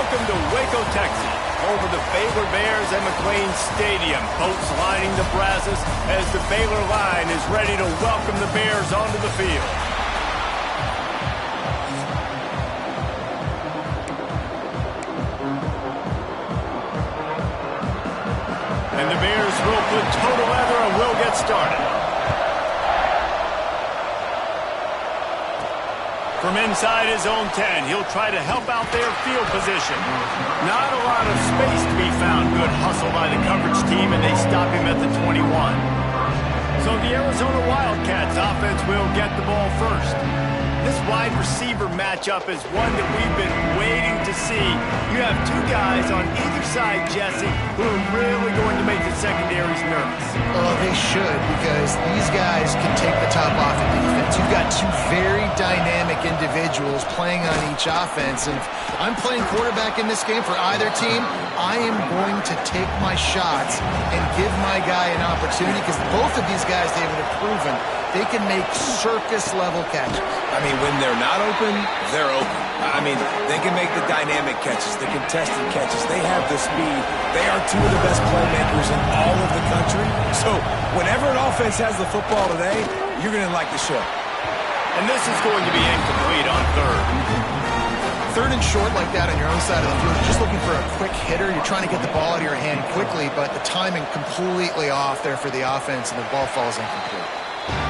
Welcome to Waco, Texas, home of the Baylor Bears and McLean Stadium. Boats lining the Brazos as the Baylor line is ready to welcome the Bears onto the field. And the Bears will put total leather and will get started. From inside his own 10, he'll try to help out their field position. Not a lot of space to be found. Good hustle by the coverage team, and they stop him at the 21. So the Arizona Wildcats offense will get the ball first. This wide receiver matchup is one that we've been waiting to see. You have two guys on either side, Jesse, who are really going to make the secondaries nervous. Oh, they should, because these guys can take the top off of defense. You've got two very dynamic individuals playing on each offense, and if I'm playing quarterback in this game for either team, I am going to take my shots and give my guy an opportunity, because both of these guys, David, have proven they can make circus-level catches. I mean, when they're not open, they're open. I mean, they can make the dynamic catches, the contested catches. They have the speed. They are two of the best playmakers in all of the country. So whenever an offense has the football today, you're going to like the show. And this is going to be incomplete on third. Third and short like that on your own side of the field, you're just looking for a quick hitter. You're trying to get the ball out of your hand quickly, but the timing completely off there for the offense, and the ball falls incomplete.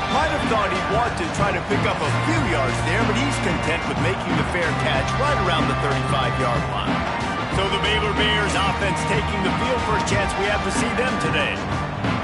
Might have thought he'd want to try to pick up a few yards there, but he's content with making the fair catch right around the 35-yard line. So the Baylor Bears offense taking the field for a chance we have to see them today.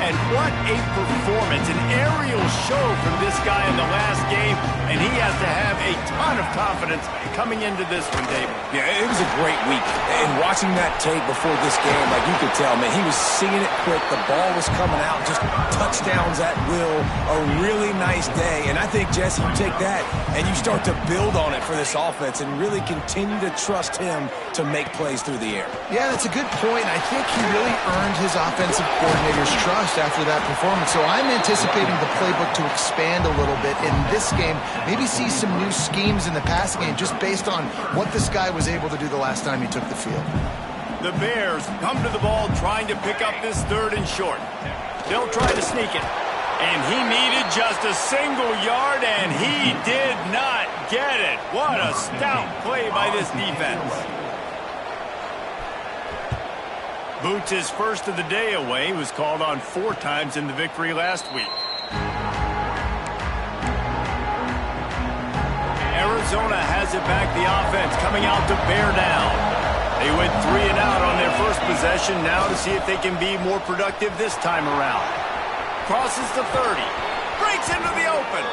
And what a performance, an aerial show from this guy in the last game, and he has to have a ton of confidence coming into this one, David. Yeah, it was a great week. And watching that tape before this game, like you could tell, man, he was singing it quick. The ball was coming out, just touchdowns at will. A really nice day. And I think, Jesse, you take that and you start to build on it for this offense and really continue to trust him to make plays through the air. Yeah, that's a good point. I think he really earned his offensive coordinator's trust after that performance. So I'm anticipating the playbook to expand a little bit in this game. Maybe see some new schemes in the passing game just based on what this guy was able to do the last time he took the field. The Bears come to the ball trying to pick up this third and short. They'll try to sneak it. And he needed just a single yard, and he did not get it. What a stout play by this defense. Boots' first of the day away was called on 4 times in the victory last week. Arizona has it back, the offense coming out to bear down. They went 3 and out on their first possession, now to see if they can be more productive this time around. Crosses the 30, breaks into the open.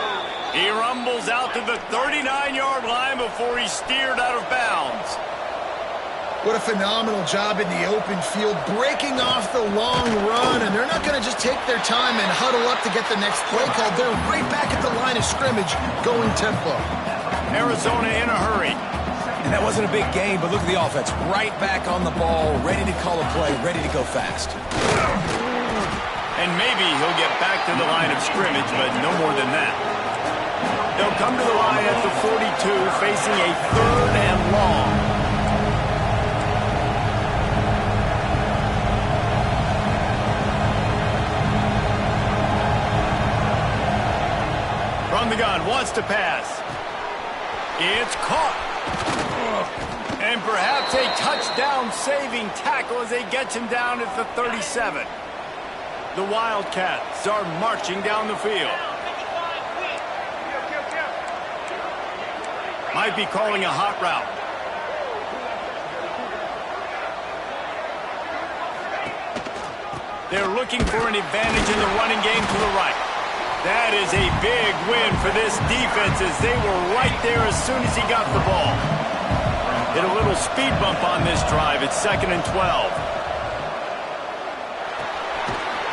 He rumbles out to the 39-yard line before he's steered out of bounds. What a phenomenal job in the open field, breaking off the long run, and they're not going to just take their time and huddle up to get the next play called. They're right back at the line of scrimmage, going tempo. Arizona in a hurry. And that wasn't a big gain, but look at the offense. Right back on the ball, ready to call a play, ready to go fast. And maybe he'll get back to the line of scrimmage, but no more than that. They'll come to the line at the 42, facing a third and long. From the gun, wants to pass. It's caught. And perhaps a touchdown-saving tackle as they get him down at the 37. The Wildcats are marching down the field. Might be calling a hot route. They're looking for an advantage in the running game to the right. That is a big win for this defense as they were right there as soon as he got the ball. Hit a little speed bump on this drive. It's 2nd and 12.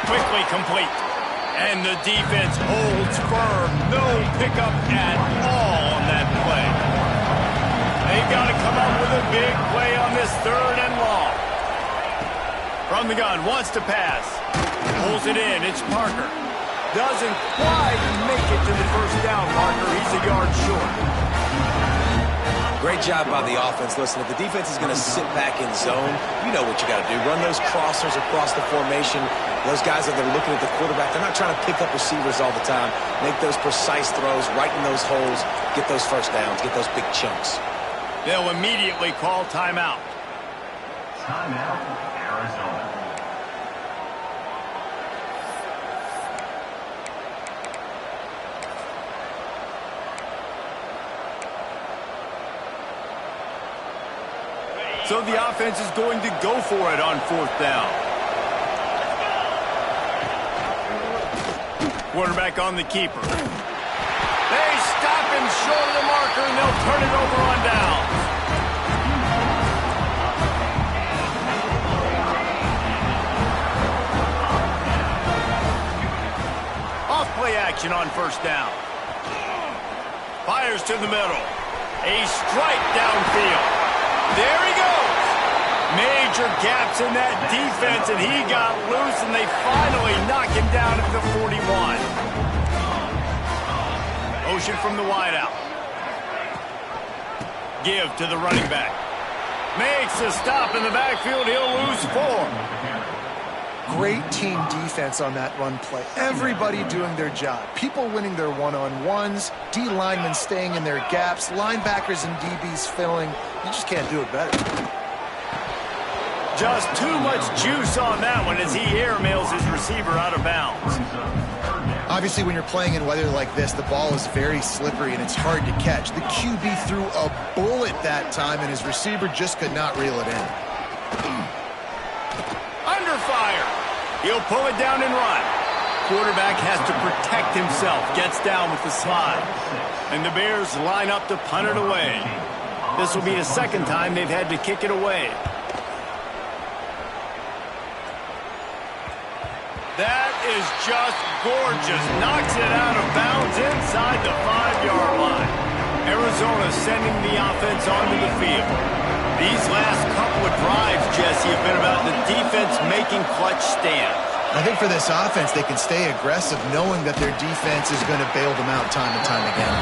Quickly complete. And the defense holds firm. No pickup at all on that play. They've got to come up with a big play on this 3rd and long. From the gun, wants to pass. Pulls it in. It's Parker. Doesn't quite make it to the first down marker. He's a yard short. Great job by the offense. Listen, if the defense is going to sit back in zone, you know what you got to do. Run those crossers across the formation. Those guys that are looking at the quarterback, they're not trying to pick up receivers all the time. Make those precise throws, right in those holes, get those first downs, get those big chunks. They'll immediately call timeout. Timeout, Arizona. So the offense is going to go for it on 4th down. Quarterback on the keeper. They stop him short of the marker, and they'll turn it over on down. Off play action on 1st down. Fires to the middle. A strike downfield. There he goes. Major gaps in that defense, and he got loose, and they finally knock him down at the 41. Motion from the wideout. Give to the running back. Makes a stop in the backfield. He'll lose 4. Great team defense on that run play. Everybody doing their job. People winning their one-on-ones, D linemen staying in their gaps, linebackers and DBs filling. You just can't do it better. Just too much juice on that one as he airmails his receiver out of bounds. Obviously, when you're playing in weather like this, the ball is very slippery and it's hard to catch. The QB threw a bullet that time, and his receiver just could not reel it in. Under fire. He'll pull it down and run. Quarterback has to protect himself. Gets down with the slide. And the Bears line up to punt it away. This will be the 2nd time they've had to kick it away. That is just gorgeous. Knocks it out of bounds inside the 5-yard line. Arizona sending the offense onto the field. These last couple of drives, Jesse, have been about the defense making clutch stands. I think for this offense, they can stay aggressive knowing that their defense is going to bail them out time and time again.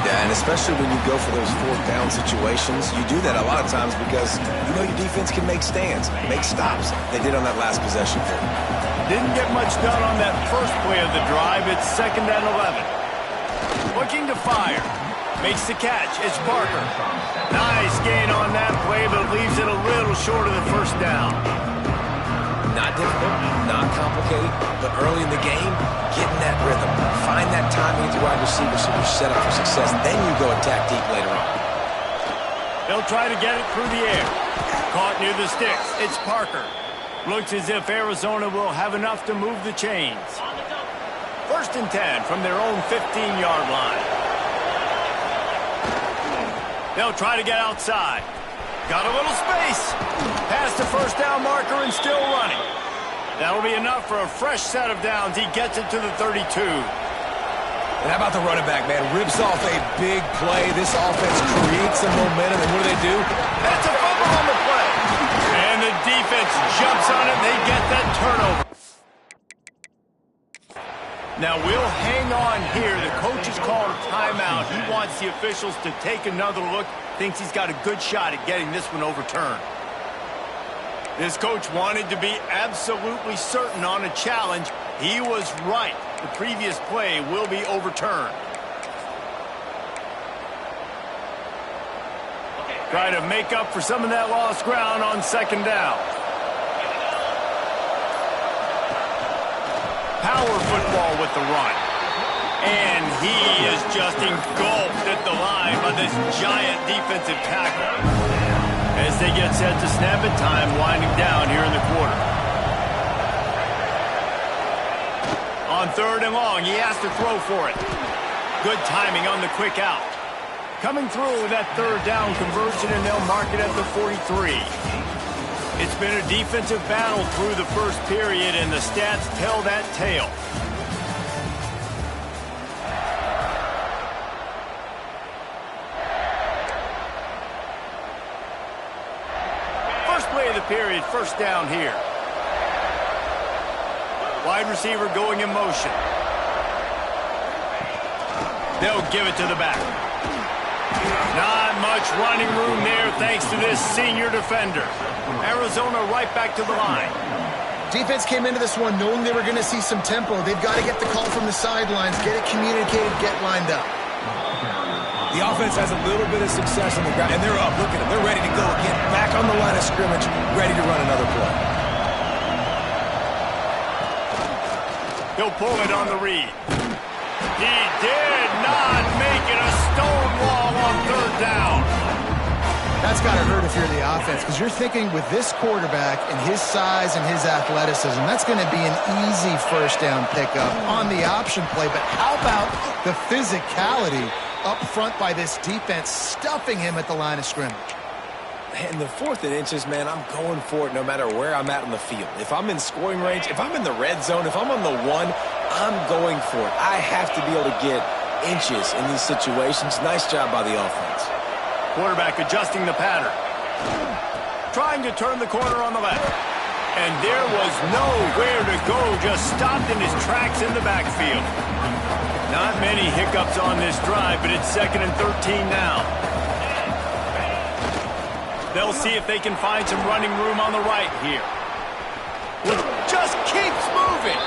Yeah, and especially when you go for those 4th down situations, you do that a lot of times because you know your defense can make stands, make stops. They did on that last possession for them. Didn't get much done on that first play of the drive. It's 2nd and 11. Looking to fire. Makes the catch. It's Parker. Nice gain on that play, but leaves it a little short of the 1st down. Not difficult, not complicated, but early in the game, get in that rhythm. Find that timing to wide receiver so you're set up for success. Then you go attack deep later on. They'll try to get it through the air. Caught near the sticks. It's Parker. Looks as if Arizona will have enough to move the chains. 1st and 10 from their own 15-yard line. They'll try to get outside. Got a little space. Past the 1st down marker and still running. That'll be enough for a fresh set of downs. He gets it to the 32. And how about the running back, man? Rips off a big play. This offense creates some momentum, and what do? That's a fumble on the play. And the defense jumps on it, and they get that turnover. Now, we'll hang on here. The coach has called a timeout. He wants the officials to take another look. Thinks he's got a good shot at getting this one overturned. This coach wanted to be absolutely certain on a challenge. He was right. The previous play will be overturned. Try to make up for some of that lost ground on 2nd down. Power football with the run. And he is just engulfed at the line by this giant defensive tackle. As they get set to snap it, time winding down here in the quarter. On 3rd and long, he has to throw for it. Good timing on the quick out. Coming through with that 3rd down conversion, and they'll mark it at the 43. It's been a defensive battle through the 1st period, and the stats tell that tale. First play of the period, 1st down here. Wide receiver going in motion. They'll give it to the back. Not much running room there thanks to this senior defender. Arizona right back to the line. Defense came into this one knowing they were going to see some tempo. They've got to get the call from the sidelines, get it communicated, get lined up. The offense has a little bit of success on the ground, and they're up. Look at them. They're ready to go again. Back on the line of scrimmage, ready to run another play. He'll pull it on the read. He did not make it a stone wall on third down. That's got to hurt if you're the offense, because you're thinking with this quarterback and his size and his athleticism, that's going to be an easy first down pickup on the option play. But how about the physicality up front by this defense, stuffing him at the line of scrimmage? And the 4th and inches, man, I'm going for it no matter where I'm at on the field. If I'm in scoring range, if I'm in the red zone, if I'm on the 1, I'm going for it. I have to be able to get inches in these situations. Nice job by the offense. Quarterback adjusting the pattern. Trying to turn the corner on the left. And there was nowhere to go, just stopped in his tracks in the backfield. Not many hiccups on this drive, but it's 2nd and 13 now. They'll see if they can find some running room on the right here. Just keeps moving.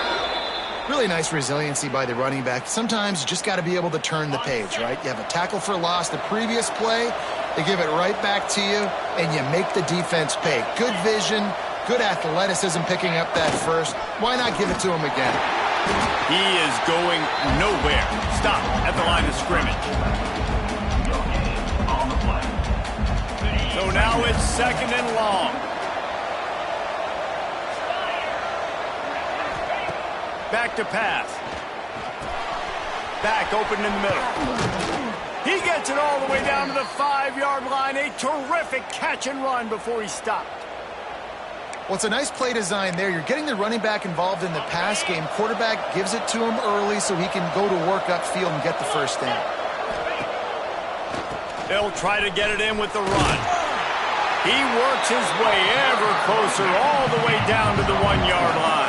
Really nice resiliency by the running back. Sometimes you just got to be able to turn the page, right? You have a tackle for loss the previous play, they give it right back to you, and you make the defense pay. Good vision, good athleticism picking up that first. Why not give it to him again? He is going nowhere. Stop at the line of scrimmage. So now it's 2nd and long. Back to pass. Back open in the middle. He gets it all the way down to the 5-yard line. A terrific catch and run before he stopped. Well, it's a nice play design there. You're getting the running back involved in the pass game. Quarterback gives it to him early so he can go to work upfield and get the first down. They'll try to get it in with the run. He works his way ever closer all the way down to the 1-yard line.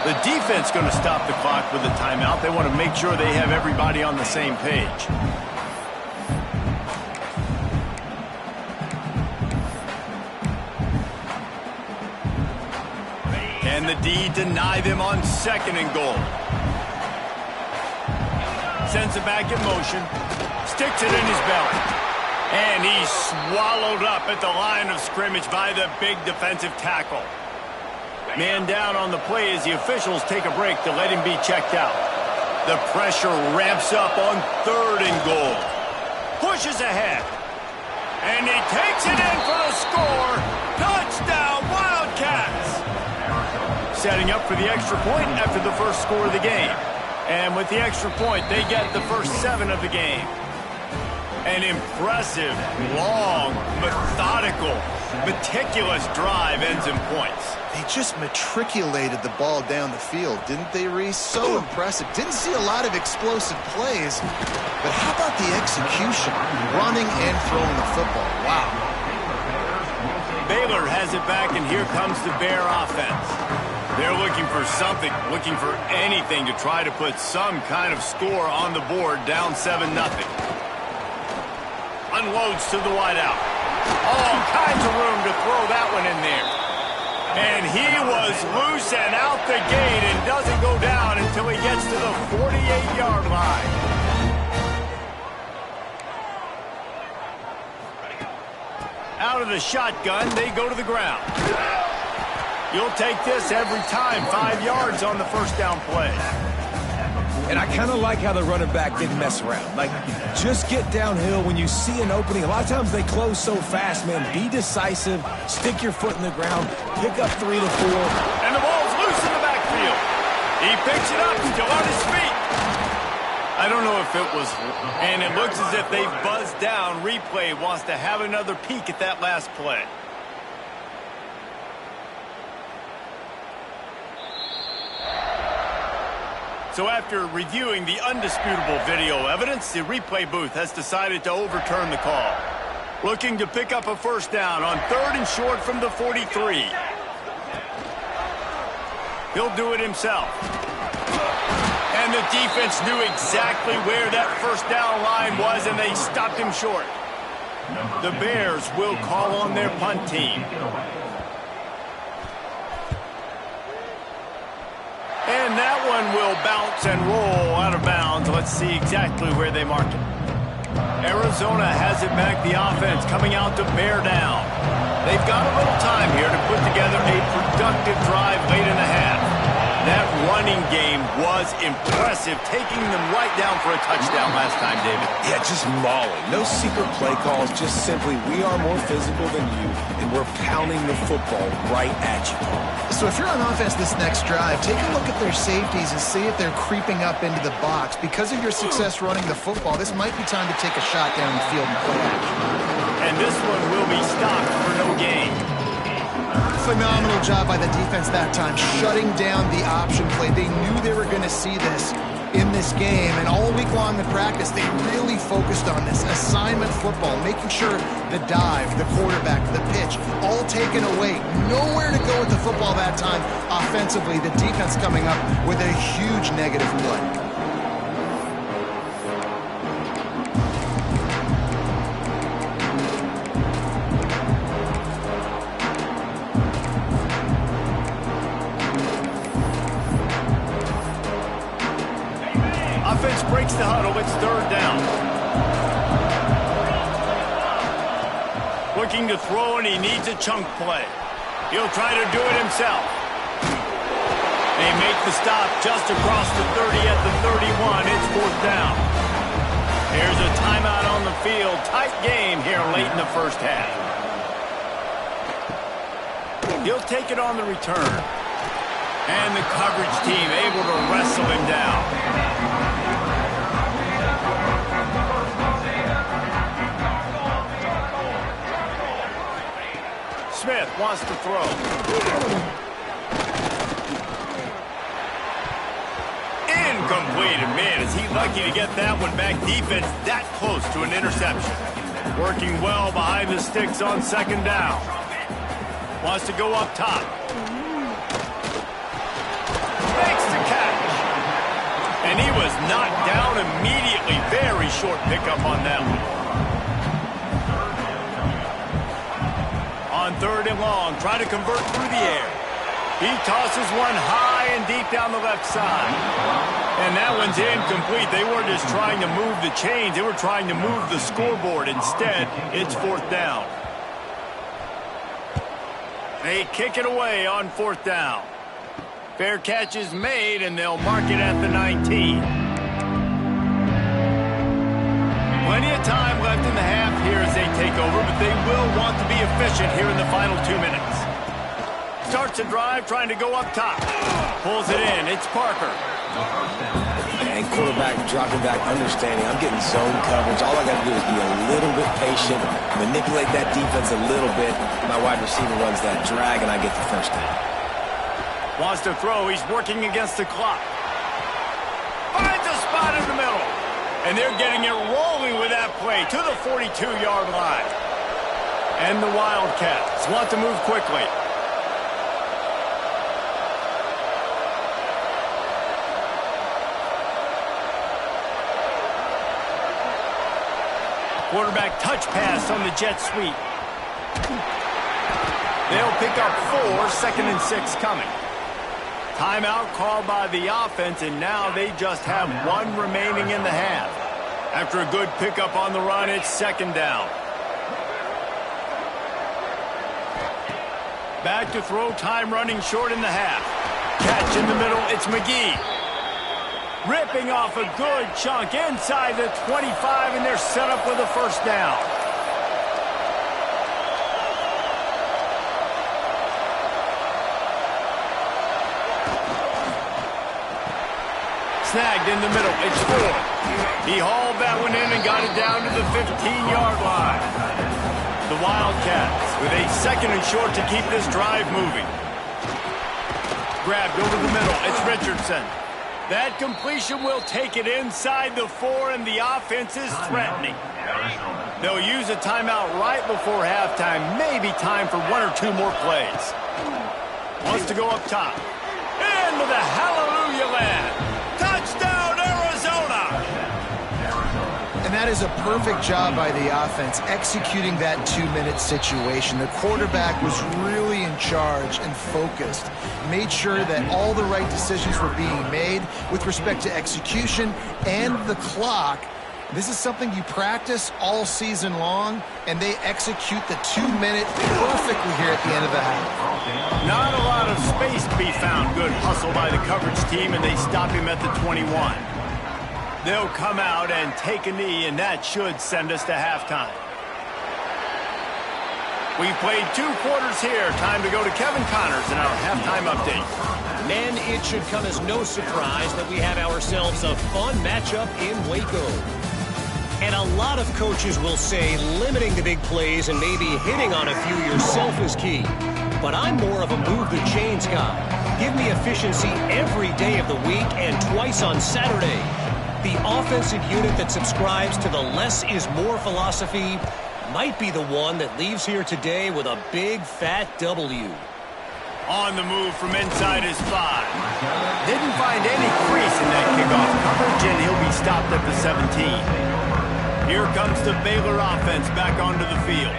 The defense going to stop the clock with a timeout. They want to make sure they have everybody on the same page. Can the D deny them on 2nd and goal? Sends it back in motion. Sticks it in his belly. And he's swallowed up at the line of scrimmage by the big defensive tackle. Man down on the play as the officials take a break to let him be checked out. The pressure ramps up on 3rd and goal. Pushes ahead. And he takes it in for the score. Touchdown, Wildcats! Setting up for the extra point after the first score of the game. And with the extra point, they get the first 7 of the game. An impressive, long, methodical, meticulous drive ends in points. They just matriculated the ball down the field, didn't they, Reese? So impressive. Didn't see a lot of explosive plays, but how about the execution? Running and throwing the football. Wow. Baylor has it back, and here comes the Bear offense. They're looking for something, looking for anything to try to put some kind of score on the board, down 7-0. Unloads to the wideout. All kinds of room to throw that one in there. And he was loose and out the gate and doesn't go down until he gets to the 48-yard line. Out of the shotgun, they go to the ground. You'll take this every time. 5 yards on the first down play. And I kind of like how the running back didn't mess around. Like, just get downhill when you see an opening. A lot of times they close so fast, man. Be decisive. Stick your foot in the ground. Pick up 3 to 4. And the ball's loose in the backfield. He picks it up, still on his feet. I don't know if it was, and it looks as if they've buzzed down. Replay wants to have another peek at that last play. So after reviewing the undisputable video evidence, the replay booth has decided to overturn the call. Looking to pick up a first down on 3rd and short from the 43. He'll do it himself. And the defense knew exactly where that first down line was, and they stopped him short. The Bears will call on their punt team. And that one will bounce and roll out of bounds. Let's see exactly where they mark it. Arizona has it back, the offense coming out to bear down. They've got a little time here to put together a productive drive late in the half. That running game was impressive, taking them right down for a touchdown last time, David. Yeah, just mauling. No secret play calls, just simply we are more physical than you, and we're pounding the football right at you. So if you're on offense this next drive, take a look at their safeties and see if they're creeping up into the box. Because of your success running the football, this might be time to take a shot down the field and play action. And this one will be stopped for no gain. Phenomenal job by the defense that time, shutting down the option play. They knew they were going to see this in this game, and all week long in practice, they really focused on this assignment football, making sure the dive, the quarterback, the pitch, all taken away. Nowhere to go with the football that time offensively. The defense coming up with a huge negative play. Offense breaks the huddle. It's third down. Looking to throw, and he needs a chunk play. He'll try to do it himself. They make the stop just across the 30 at the 31. It's fourth down. Here's a timeout on the field. Tight game here late in the first half. He'll take it on the return. And the coverage team able to wrestle him down. Smith wants to throw. Incomplete. And man, is he lucky to get that one back. Defense that close to an interception. Working well behind the sticks on second down. Wants to go up top. Makes the catch. And he was knocked down immediately. Very short pickup on that one. On third and long, trying to convert through the air. He tosses one high and deep down the left side. And that one's incomplete. They weren't just trying to move the chains. They were trying to move the scoreboard. Instead, it's fourth down. They kick it away on fourth down. Fair catch is made, and they'll mark it at the 19. Plenty of time left in the half here as they take over, but they will want to be efficient here in the final 2 minutes. Starts a drive, trying to go up top. Pulls it in. It's Parker. And quarterback dropping back, understanding I'm getting zone coverage. All I got to do is be a little bit patient, manipulate that defense a little bit. My wide receiver runs that drag, and I get the first down. Wants to throw. He's working against the clock. Finds a spot in the middle. And they're getting it rolling with that play to the 42-yard line. And the Wildcats want to move quickly. Quarterback touch pass on the jet sweep. They'll pick up 4, second and 6 coming. Timeout called by the offense, and now they just have 1 remaining in the half. After a good pickup on the run, it's second down. Back to throw, time running short in the half. Catch in the middle, it's McGee. Ripping off a good chunk inside the 25, and they're set up with a first down. Snagged in the middle. It's 4. He hauled that one in and got it down to the 15-yard line. The Wildcats with a second and short to keep this drive moving. Grabbed over the middle. It's Richardson. That completion will take it inside the 4, and the offense is threatening. They'll use a timeout right before halftime. Maybe time for 1 or 2 more plays. Wants to go up top. Into the hallelujah land. Touchdown! was a perfect job by the offense executing that 2-minute situation. The quarterback was really in charge and focused. Made sure that all the right decisions were being made with respect to execution and the clock. This is something you practice all season long, and they execute the 2-minute perfectly here at the end of the half. Not a lot of space to be found. Good hustle by the coverage team, and they stop him at the 21. They'll come out and take a knee, and that should send us to halftime. We've played 2 quarters here. Time to go to Kevin Connors in our halftime update. Men, it should come as no surprise that we have ourselves a fun matchup in Waco. And a lot of coaches will say limiting the big plays and maybe hitting on a few yourself is key. But I'm more of a move the chains guy. Give me efficiency every day of the week and twice on Saturday. The offensive unit that subscribes to the less is more philosophy might be the one that leaves here today with a big fat W. On the move from inside his 5. Didn't find any crease in that kickoff coverage, and he'll be stopped at the 17. Here comes the Baylor offense back onto the field.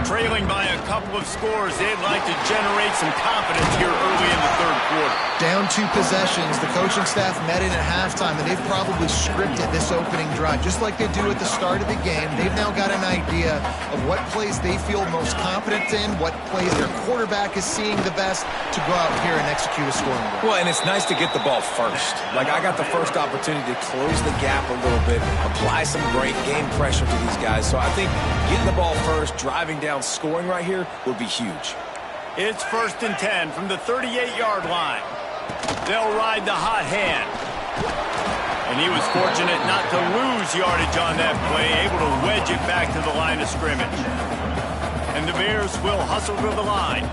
Trailing by a couple of scores, they'd like to generate some confidence here early in the 3rd quarter. Down 2 possessions, the coaching staff met in at halftime, and they've probably scripted this opening drive. Just like they do at the start of the game, they've now got an idea of what plays they feel most confident in, what plays their quarterback is seeing the best to go out here and execute a scoring drive. Well, and it's nice to get the ball first. Like, I got the first opportunity to close the gap a little bit, apply some great game pressure to these guys. So I think getting the ball first, driving down, scoring right here would be huge. It's 1st and 10 from the 38-yard line. They'll ride the hot hand. And he was fortunate not to lose yardage on that play, able to wedge it back to the line of scrimmage. And the Bears will hustle to the line.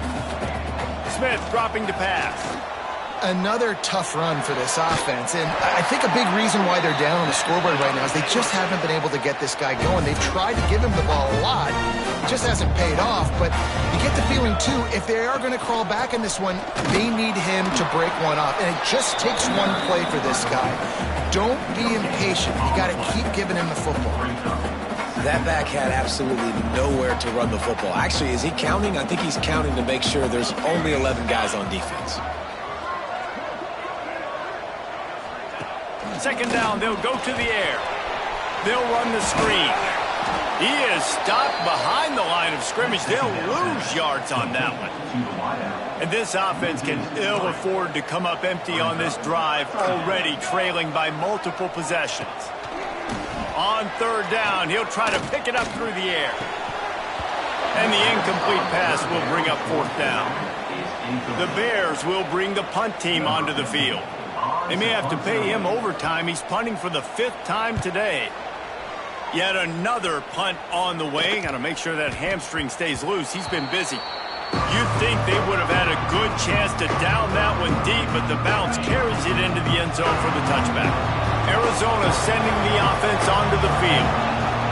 Smith dropping to pass. Another tough run for this offense, and I think a big reason why they're down on the scoreboard right now is they just haven't been able to get this guy going. They've tried to give him the ball a lot. It just hasn't paid off, but you get the feeling, too, if they are going to crawl back in this one, they need him to break one off, and it just takes one play for this guy. Don't be impatient. You got to keep giving him the football. That back had absolutely nowhere to run the football. Actually, is he counting? I think he's counting to make sure there's only 11 guys on defense. 2nd down, they'll go to the air. They'll run the screen. He is stopped behind the line of scrimmage. They'll lose yards on that one. And this offense can ill afford to come up empty on this drive, already trailing by multiple possessions. On 3rd down, he'll try to pick it up through the air. And the incomplete pass will bring up 4th down. The Bears will bring the punt team onto the field. They may have to pay him overtime. He's punting for the 5th time today. Yet another punt on the way. Got to make sure that hamstring stays loose. He's been busy. You'd think they would have had a good chance to down that one deep, but the bounce carries it into the end zone for the touchback. Arizona sending the offense onto the field.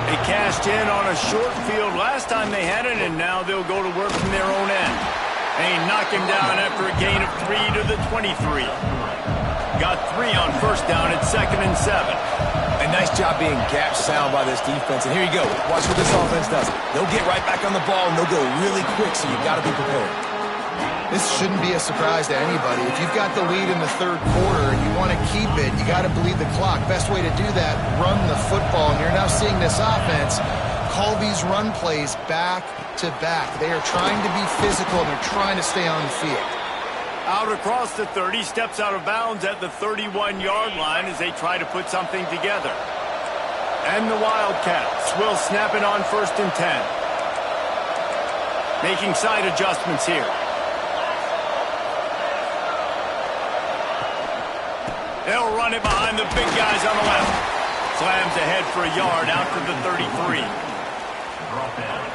They cashed in on a short field last time they had it, and now they'll go to work from their own end. They knock him down after a gain of 3 to the 23. Got 3 on 1st down at 2nd and 7. A nice job being gap sound by this defense. And here you go. Watch what this offense does. They'll get right back on the ball, and they'll go really quick, so you've got to be prepared. This shouldn't be a surprise to anybody. If you've got the lead in the 3rd quarter and you want to keep it, you got to bleed the clock. Best way to do that, run the football. And you're now seeing this offense call these run plays back to back. They are trying to be physical, and they're trying to stay on the field. Out across the 30, steps out of bounds at the 31-yard line as they try to put something together. And the Wildcats will snap it on 1st and 10. Making side adjustments here. They'll run it behind the big guys on the left. Slams ahead for a yard out to the 33.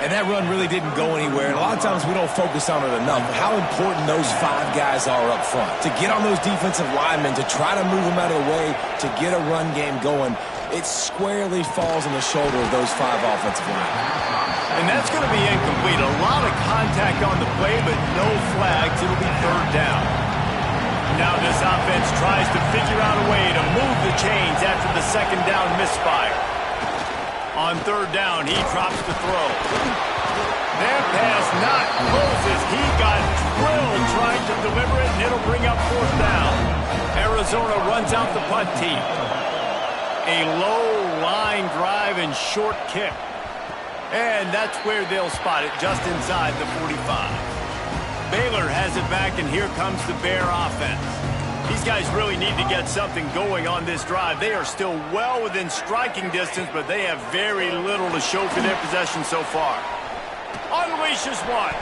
And that run really didn't go anywhere. And a lot of times we don't focus on it enough. How important those 5 guys are up front. To get on those defensive linemen, to try to move them out of the way, to get a run game going, it squarely falls on the shoulder of those 5 offensive linemen. And that's going to be incomplete. A lot of contact on the play, but no flags. It'll be 3rd down. Now this offense tries to figure out a way to move the chains after the 2nd down misfire. On third down, he drops the throw. That pass not closes. He got drilled trying to deliver it, and it'll bring up fourth down. Arizona runs out the punt team. A low line drive and short kick. And that's where they'll spot it, just inside the 45. Baylor has it back, and here comes the Bear offense. These guys really need to get something going on this drive. They are still well within striking distance, but they have very little to show for their possession so far. Unleashes one.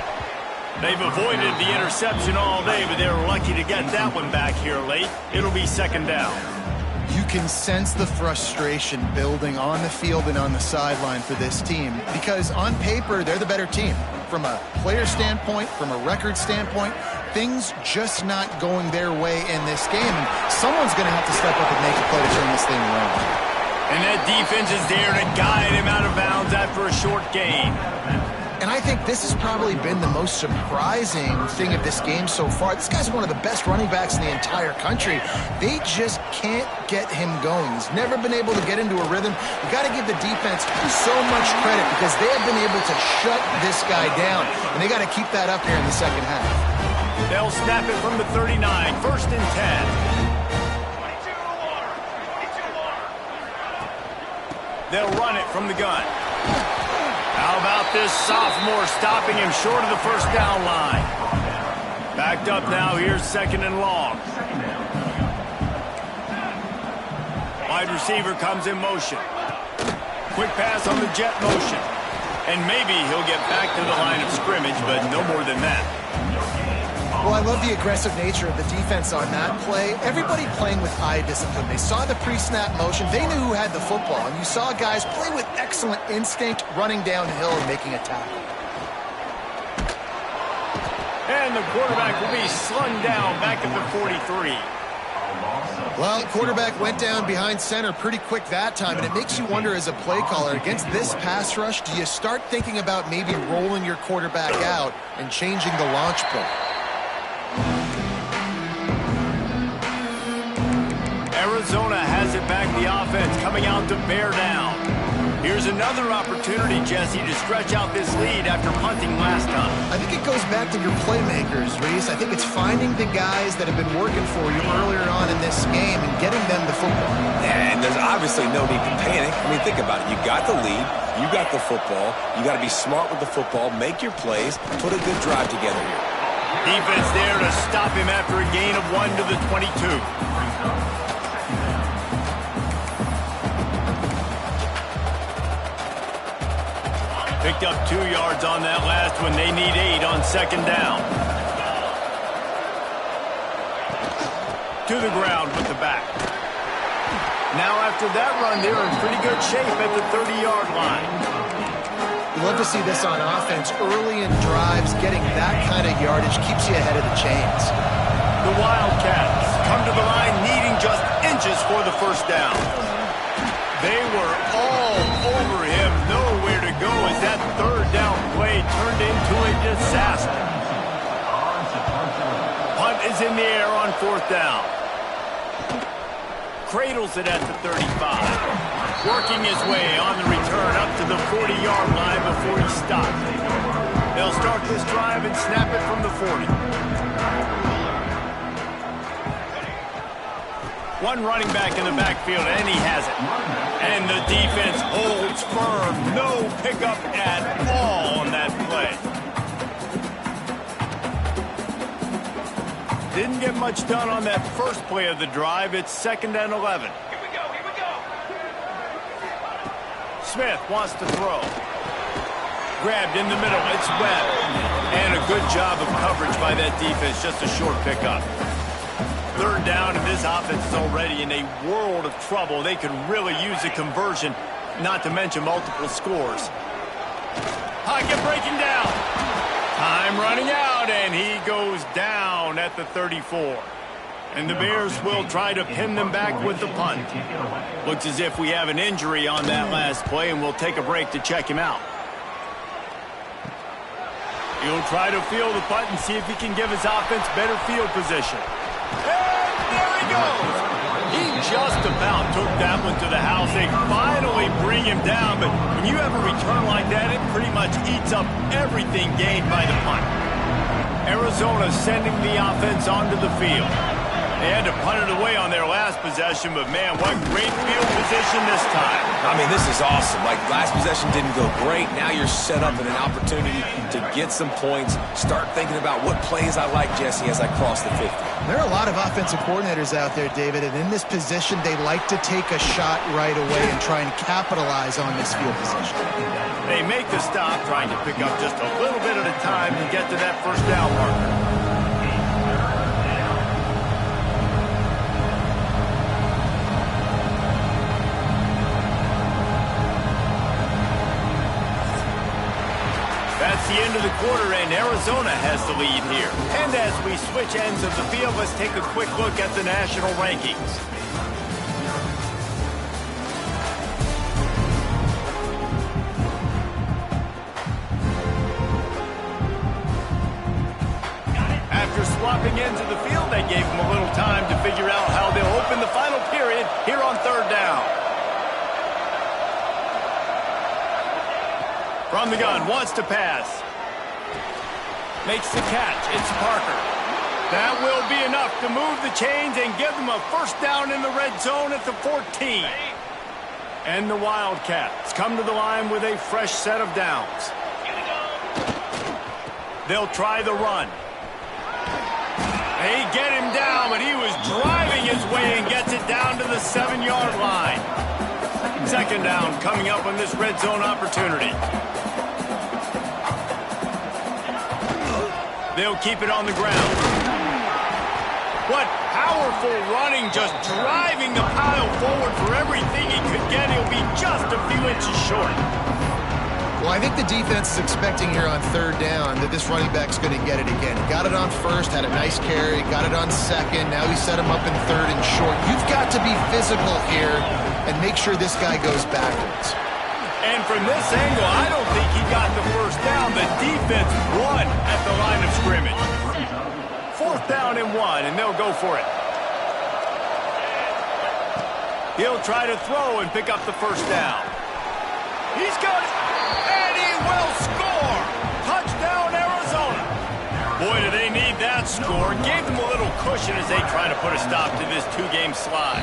They've avoided the interception all day, but they're lucky to get that one back here late. It'll be second down. You can sense the frustration building on the field and on the sideline for this team because on paper, they're the better team. From a player standpoint, from a record standpoint, things just not going their way in this game. And someone's going to have to step up and make a play to turn this thing around. And that defense is there to guide him out of bounds after a short gain. And I think this has probably been the most surprising thing of this game so far. This guy's one of the best running backs in the entire country. They just can't get him going. He's never been able to get into a rhythm. You got to give the defense so much credit because they have been able to shut this guy down. And they got to keep that up here in the second half. They'll snap it from the 39, first and 10. They'll run it from the gun. How about this sophomore stopping him short of the first down line? Backed up now, here's second and long. Wide receiver comes in motion. Quick pass on the jet motion. And maybe he'll get back to the line of scrimmage, but no more than that. Well, I love the aggressive nature of the defense on that play. Everybody playing with eye discipline. They saw the pre-snap motion. They knew who had the football. And you saw guys play with excellent instinct, running downhill and making a tackle. And the quarterback will be slung down back at the 43. Well, quarterback went down behind center pretty quick that time, and it makes you wonder as a play caller, against this pass rush, do you start thinking about maybe rolling your quarterback out and changing the launch point? Arizona has it back, the offense coming out to bear down. Here's another opportunity, Jesse, to stretch out this lead after punting last time. I think it goes back to your playmakers, Reese. I think it's finding the guys that have been working for you earlier on in this game and getting them the football. And there's obviously no need to panic. I mean, think about it. You got the lead. You got the football. You got to be smart with the football, make your plays, put a good drive together here. Defense there to stop him after a gain of 1 to the 22. Picked up 2 yards on that last one. They need 8 on second down. To the ground with the back. Now after that run, they're in pretty good shape at the 30-yard line. You love to see this on offense. Early in drives, getting that kind of yardage keeps you ahead of the chains. The Wildcats come to the line needing just inches for the first down. They were all over him, nowhere to go as that third down play turned into a disaster. Punt is in the air on fourth down. Cradles it at the 35. Working his way on the return up to the 40-yard line before he stopped. They'll start this drive and snap it from the 40. One running back in the backfield, and he has it. And the defense holds firm. No pickup at all on that play. Didn't get much done on that first play of the drive. It's second and 11. Here we go. Smith wants to throw. Grabbed in the middle. It's Webb. And a good job of coverage by that defense. Just a short pickup. Third down, and this offense is already in a world of trouble. They could really use a conversion, not to mention multiple scores. Pocket breaking down. Time running out, and he goes down at the 34. And the Bears will try to pin them back with the punt. Looks as if we have an injury on that last play, and we'll take a break to check him out. He'll try to field the punt and see if he can give his offense better field position. And there he goes. He just about took that one to the house. They finally bring him down, but when you have a return like that, it pretty much eats up everything gained by the punt. Arizona sending the offense onto the field. They had to punt it away on their last possession, but man, what great field position this time. I mean, this is awesome. Like, last possession didn't go great. Now you're set up in an opportunity to get some points. Start thinking about what plays I like, Jesse, as I cross the 50. There are a lot of offensive coordinators out there, David, and in this position, they like to take a shot right away and try and capitalize on this field position. They make the stop, trying to pick up just a little bit at a time to get to that first down marker. That's the end of the quarter, and Arizona has the lead here. And as we switch ends of the field, let's take a quick look at the national rankings. After swapping ends of the field, they gave them a little time to figure out how they'll open the final period here on third down. From the gun, wants to pass. Makes the catch. It's Parker. That will be enough to move the chains and give them a first down in the red zone at the 14. And the Wildcats come to the line with a fresh set of downs. They'll try the run. They get him down, but he was driving his way and gets it down to the 7-yard line. Second down coming up on this red zone opportunity. They'll keep it on the ground. What powerful running, just driving the pile forward for everything he could get. He'll be just a few inches short. Well, I think the defense is expecting here on third down that this running back's going to get it again. Got it on first, had a nice carry, got it on second. Now he set him up in third and short. You've got to be physical here and make sure this guy goes backwards. And from this angle, I don't think he got the first down. The defense won at the line of scrimmage. Fourth down and 1, and they'll go for it. He'll try to throw and pick up the first down. He's got it, and he will score. Touchdown, Arizona. Boy, do they need that score. Gave them a little cushion as they try to put a stop to this two-game slide.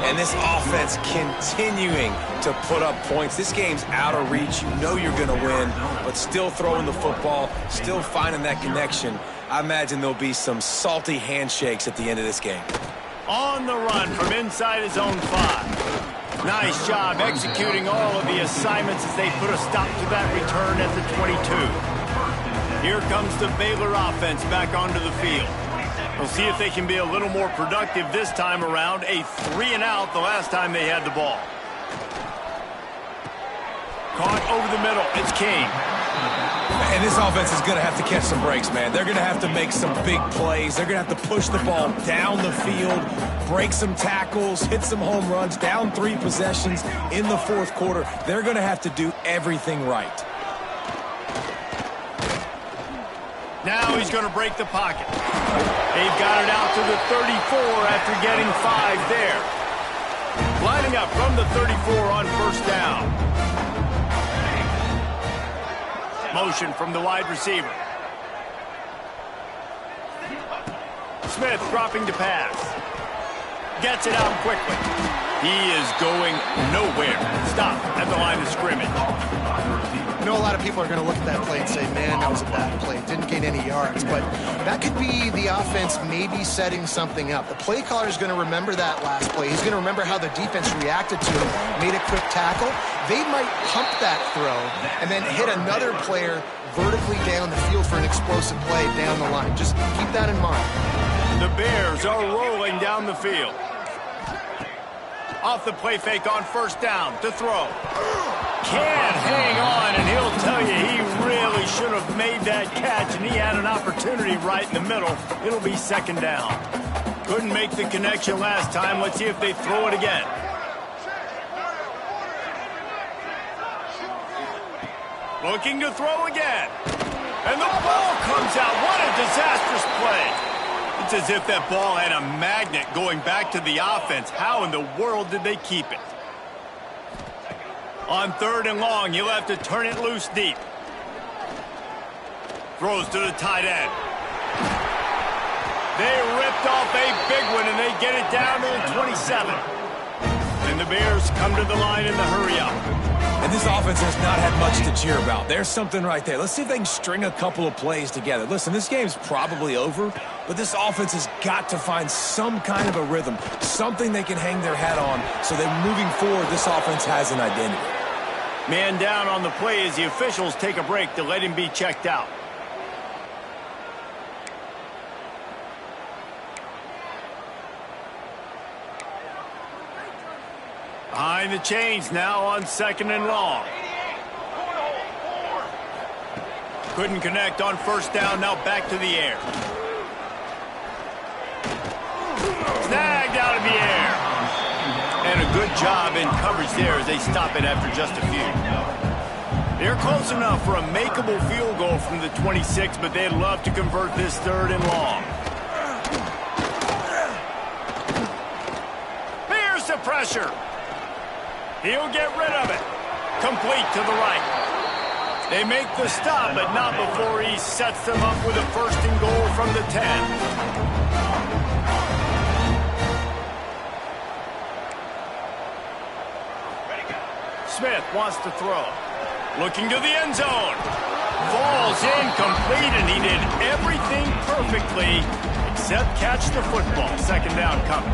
And this offense continuing to put up points. This game's out of reach. You know you're going to win, but still throwing the football, still finding that connection. I imagine there'll be some salty handshakes at the end of this game. On the run from inside his own 5. Nice job executing all of the assignments as they put a stop to that return at the 22. Here comes the Baylor offense back onto the field. We'll see if they can be a little more productive this time around. A 3-and-out the last time they had the ball. Caught over the middle. It's King. And this offense is going to have to catch some breaks, man. They're going to have to make some big plays. They're going to have to push the ball down the field, break some tackles, hit some home runs, down 3 possessions in the fourth quarter. They're going to have to do everything right. Now he's going to break the pocket. They've got it out to the 34 after getting 5 there. Lining up from the 34 on first down. Motion from the wide receiver. Smith dropping to pass. Gets it out quickly. He is going nowhere. Stop at the line of scrimmage. I know a lot of people are going to look at that play and say, man, that was a bad play. Didn't gain any yards. But that could be the offense maybe setting something up. The play caller is going to remember that last play. He's going to remember how the defense reacted to him, made a quick tackle. They might pump that throw and then hit another player vertically down the field for an explosive play down the line. Just keep that in mind. The Bears are rolling down the field. Off the play fake on first down to throw. Can't hang on, and he'll tell you he really should have made that catch, and he had an opportunity right in the middle. It'll be second down. Couldn't make the connection last time. Let's see if they throw it again. Looking to throw again. And the ball comes out. What a disastrous play. It's as if that ball had a magnet going back to the offense. How in the world did they keep it? On 3rd and long, he'll have to turn it loose deep. Throws to the tight end. They ripped off a big one, and they get it down to the 27. And the Bears come to the line in the hurry-up. And this offense has not had much to cheer about. There's something right there. Let's see if they can string a couple of plays together. Listen, this game's probably over, but this offense has got to find some kind of a rhythm, something they can hang their hat on so that moving forward, this offense has an identity. Man down on the play as the officials take a break to let him be checked out. Behind the chains now on 2nd and long. Couldn't connect on 1st down, now back to the air. Snagged out of the air. And a good job in coverage there as they stop it after just a few. They're close enough for a makeable field goal from the 26, but they'd love to convert this 3rd and long. Here's the pressure. He'll get rid of it. Complete to the right. They make the stop, but not before he sets them up with a 1st and goal from the 10. Smith wants to throw. Looking to the end zone. Falls incomplete, and he did everything perfectly except catch the football. 2nd down coming.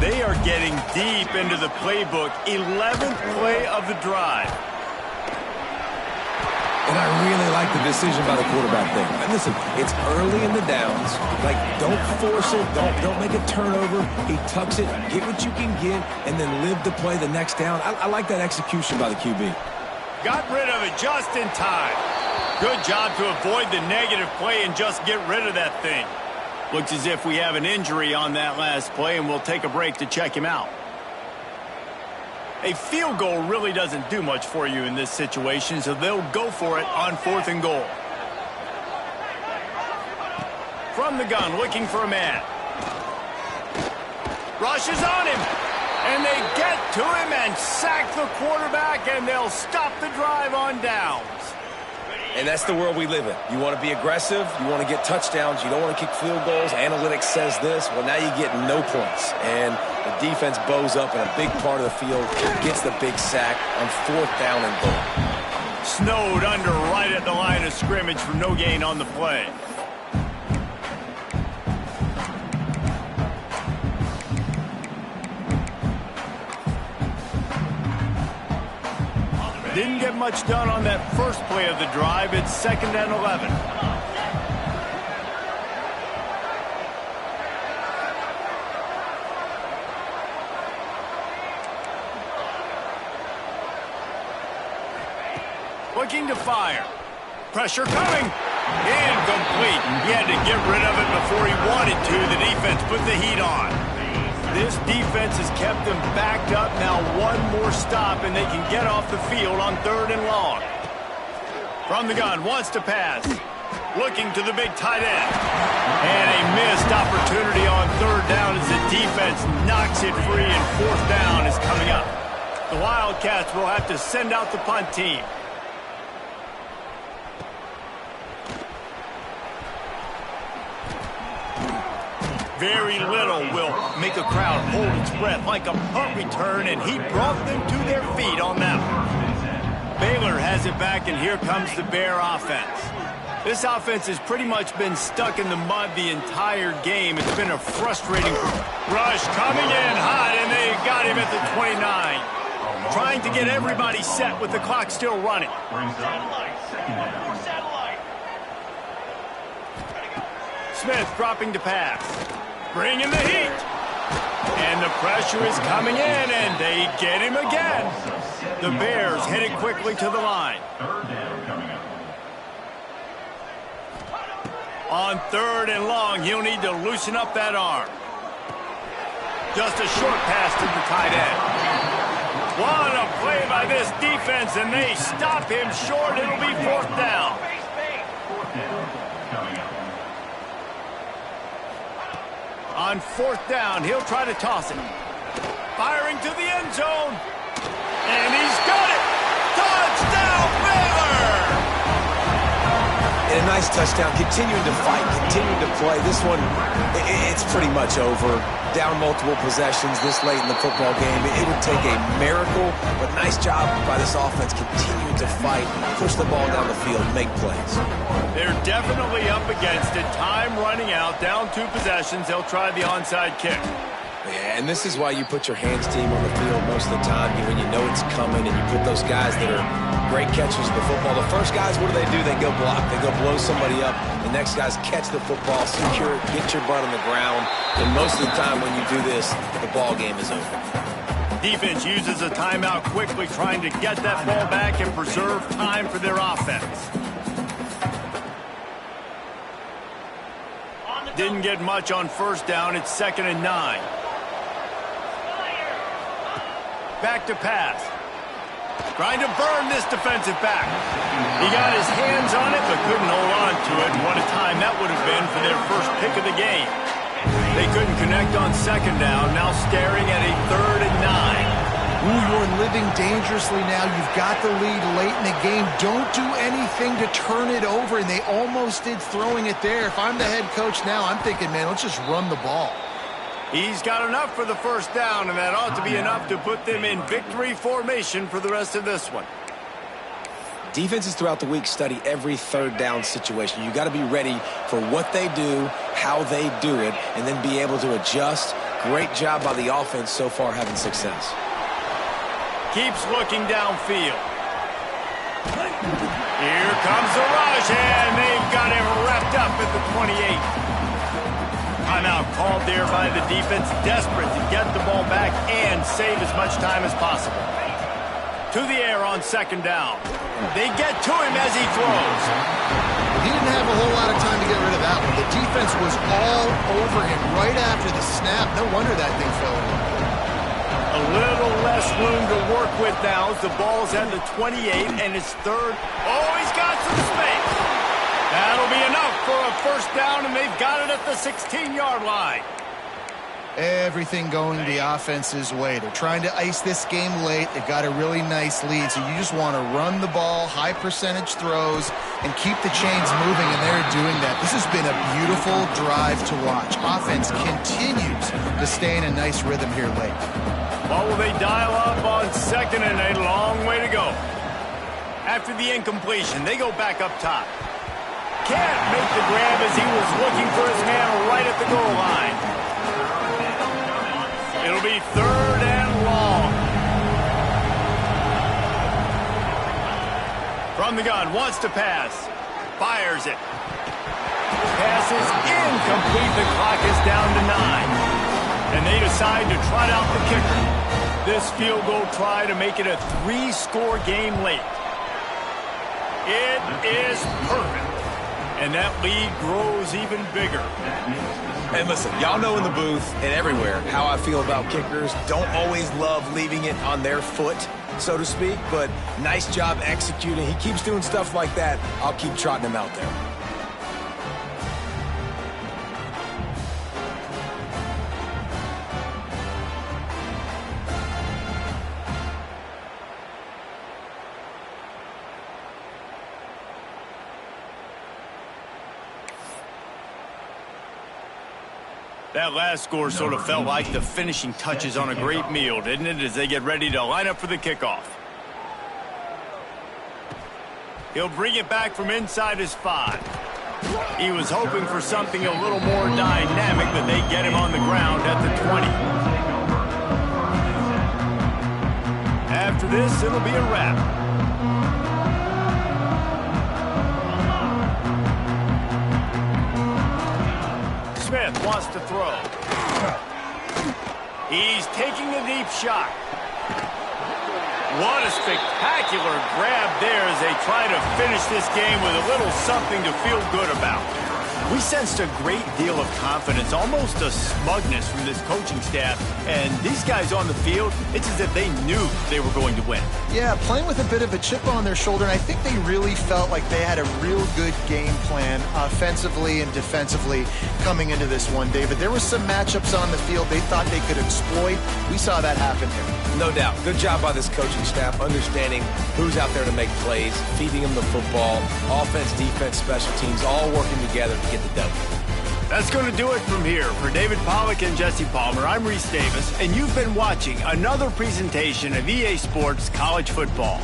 They are getting deep into the playbook. 11th play of the drive. And I really like the decision by the quarterback there. And listen, it's early in the downs. Like, don't force it. Don't make a turnover. He tucks it, get what you can get, and then live to play the next down. I like that execution by the QB. Got rid of it just in time. Good job to avoid the negative play and just get rid of that thing. Looks as if we have an injury on that last play, and we'll take a break to check him out. A field goal really doesn't do much for you in this situation, so they'll go for it on 4th and goal. From the gun, looking for a man. Rushes on him, and they get to him and sack the quarterback, and they'll stop the drive on downs. And that's the world we live in. You want to be aggressive. You want to get touchdowns. You don't want to kick field goals. Analytics says this. Well, now you get no points. And the defense bows up in a big part of the field, gets the big sack on 4th down and goal. Snowed under right at the line of scrimmage for no gain on the play. Didn't get much done on that first play of the drive. It's 2nd and 11. Looking to fire. Pressure coming. Incomplete. He had to get rid of it before he wanted to. The defense put the heat on. This defense has kept them backed up. Now one more stop, and they can get off the field on 3rd and long. From the gun, wants to pass. Looking to the big tight end. And a missed opportunity on 3rd down as the defense knocks it free, and 4th down is coming up. The Wildcats will have to send out the punt team. Very little will make a crowd hold its breath like a punt return, and he brought them to their feet on that one. Baylor has it back, and here comes the Bear offense. This offense has pretty much been stuck in the mud the entire game. It's been a frustrating rush coming in hot, and they got him at the 29. Trying to get everybody set with the clock still running. Smith dropping to pass. Bringing the heat. And the pressure is coming in, and they get him again. The Bears headed quickly to the line. On 3rd and long, he'll need to loosen up that arm. Just a short pass to the tight end. What a play by this defense, and they stop him short. It'll be 4th down. On 4th down, he'll try to toss it. Firing to the end zone. And he's got it. Touchdown, Baylor! And a nice touchdown. Continuing to fight, continuing to play. This one, it's pretty much over. Down multiple possessions this late in the football game. It would take a miracle, but nice job by this offense continuing to fight, push the ball down the field, make plays. They're definitely up against it. Time running out, down 2 possessions. They'll try the onside kick. Yeah, and this is why you put your hands team on the field most of the time when you know it's coming, and you put those guys that are great catchers of the football. The first guys, what do? They go block. They go blow somebody up. The next guys catch the football, secure it, get your butt on the ground. And most of the time when you do this, the ball game is over. Defense uses a timeout quickly, trying to get that ball back and preserve time for their offense. Didn't get much on 1st down. It's 2nd and 9. Back to pass. Trying to burn this defensive back. He got his hands on it, but couldn't hold on to it. What a time that would have been for their first pick of the game. They couldn't connect on 2nd down. Now staring at a 3rd and 9. Ooh, you're living dangerously now. You've got the lead late in the game. Don't do anything to turn it over, and they almost did throwing it there. If I'm the head coach now, I'm thinking, man, let's just run the ball. He's got enough for the 1st down, and that ought to be enough to put them in victory formation for the rest of this one. Defenses throughout the week study every 3rd down situation. You got to be ready for what they do, how they do it, and then be able to adjust. Great job by the offense so far having success. Keeps looking downfield. Here comes the rush, and they've got him wrapped up at the 28. Timeout called there by the defense, desperate to get the ball back and save as much time as possible. To the air on 2nd down. They get to him as he throws. He didn't have a whole lot of time to get rid of that one. The defense was all over him right after the snap. No wonder that thing fell in. A little less room to work with now as the ball's at the 28 and it's 3rd. Oh, he's got some space. That'll be enough for a 1st down, and they've got it at the 16-yard line. Everything going the offense's way. They're trying to ice this game late. They've got a really nice lead, so you just want to run the ball, high percentage throws, and keep the chains moving, and they're doing that. This has been a beautiful drive to watch. Offense continues to stay in a nice rhythm here late. What will they dial up on 2nd and a long way to go? After the incompletion, they go back up top. Can't make the grab as he was looking for his man right at the goal line. It'll be 3rd and long. From the gun, wants to pass. Fires it. Pass is incomplete. The clock is down to 9. And they decide to trot out the kicker. This field goal try to make it a 3-score game late. It is perfect. And that lead grows even bigger. And listen, y'all know in the booth and everywhere how I feel about kickers. Don't always love leaving it on their foot, so to speak, but nice job executing. He keeps doing stuff like that. I'll keep trotting him out there. That last score sort of felt like the finishing touches on a great meal, didn't it, as they get ready to line up for the kickoff. He'll bring it back from inside his 5. He was hoping for something a little more dynamic, but they get him on the ground at the 20. After this, it'll be a wrap. Smith wants to throw. He's taking a deep shot. What a spectacular grab there as they try to finish this game with a little something to feel good about. We sensed a great deal of confidence, almost a smugness from this coaching staff. And these guys on the field, it's as if they knew they were going to win. Yeah, playing with a bit of a chip on their shoulder, and I think they really felt like they had a real good game plan offensively and defensively coming into this one, David. There were some matchups on the field they thought they could exploit. We saw that happen here. No doubt. Good job by this coaching staff, understanding who's out there to make plays, feeding them the football, offense, defense, special teams, all working together to get the W. That's going to do it from here. For David Pollack and Jesse Palmer, I'm Reese Davis, and you've been watching another presentation of EA Sports College Football.